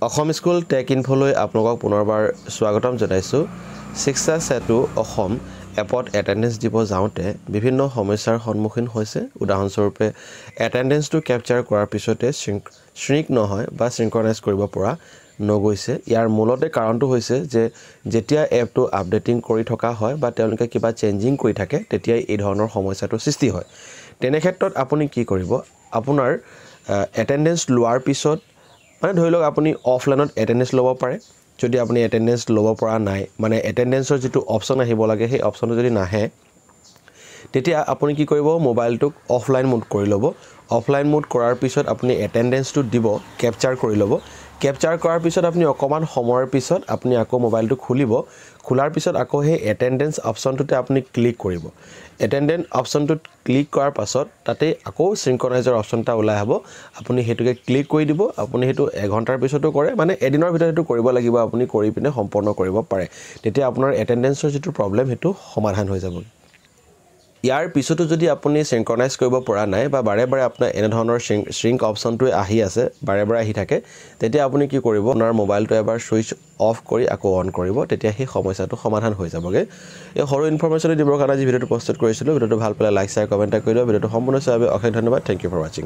Assam school tech ইনফোলৈ আপোনালোকক পুনৰবাৰ স্বাগতম জনাইছোঁ। শিক্ষা সেতু অসম এপত এটেন্ডেন্স দিব যাওঁতে বিভিন্ন সমস্যাৰ সন্মুখীন হৈছে। উদাহৰণস্বৰূপে এটেন্ডেন্সটো ক্যাপচাৰ কৰাৰ পিছতে শ্ৰিংক নহয় বা সিনক্ৰনাইজ কৰিব পৰা নগৈছে। ইয়াৰ মূলতে কাৰণটো হৈছে যে যেতিয়া এপটো আপডেটিং কৰি থকা হয় বা তেওঁলোকে কিবা চেঞ্জিং কৰি থাকে তেতিয়া এই ধৰণৰ সমস্যাটো সৃষ্টি হয়। তেনে ক্ষেত্ৰত আপুনি কি কৰিব, আপোনাৰ এটেন্ডেন্স লোৱাৰ পিছত মানে ধৰি লওক আপুনি অফলাইনত এটেন্ডেন্স ল'ব পাৰে। যদি আপুনি এটেন্ডেন্স ল'ব পৰা নাই, মানে এটেন্ডেন্সৰ যেটো অপচন আহিব লাগে সেই অপচনটো যদি নাহে, তেতিয়া আপুনি কি কৰিব, মোবাইলটোক অফলাইন মোড কৰি ল'ব। অফলাইন মোড কৰাৰ পিছত আপুনি এটেন্ডেন্সটো দিব, ক্যাপচাৰ কৰি ল'ব। ক্যাপচাৰ কৰাৰ পিছত আপুনি অকমান সময়ৰ পিছত আপুনি আকৌ মোবাইলটো খুলিব। খোলাৰ পিছত আকৌ সেই এটেন্ডেন্স অপচনটোতে আপুনি ক্লিক কৰিব। এটেন্ডেন্স অপচনটোত ক্লিক কৰাৰ পাছত তাতে আকৌ সিনক্ৰনাইজৰ অপচনটা ওলাই আহিব। আপুনি হেতুকে ক্লিক কৰি দিব। আপুনি হেতু এঘণ্টাৰ পিছতো কৰে, মানে এদিনৰ ভিতৰত হেতু কৰিব লাগিব, আপুনি কৰি পিনে সম্পূৰ্ণ কৰিব পাৰে। তেতিয়া আপোনাৰ এটেন্ডেন্সৰ যেটো প্ৰবলেম হেতু সমাধান হৈ যাব। ইয়াৰ পিছতো যদি আপুনি সিনক্ৰনাইজ কৰিব পৰা নাই বা বাৰে বাৰে আপোনাৰ এনে ধৰণৰ শ্ৰিংক অপচনটো আহি আছে, বাৰে বাৰে আহি থাকে, তেতিয়া আপুনি কি কৰিব, আপোনাৰ মোবাইলটো এবাৰ সুইচ অফ কৰি আকৌ অন কৰিব। তেতিয়া সেই সমস্যাটো সমাধান হৈ যাবগে। এই সৰু ইনফৰমেশ্যন দিবৰ কাৰণে আজি ভিডিঅ'টো প্ৰস্তুত কৰিছিলোঁ। ভিডিঅ'টো ভাল পালে লাইক, শ্বেয়াৰ, কমেণ্ট কৰি দিয়ক। ভিডিঅ'টো সম্পূৰ্ণ চাই অশেষ ধন্যবাদ। থ্যাংক ইউ ফৰ ৱাচিং।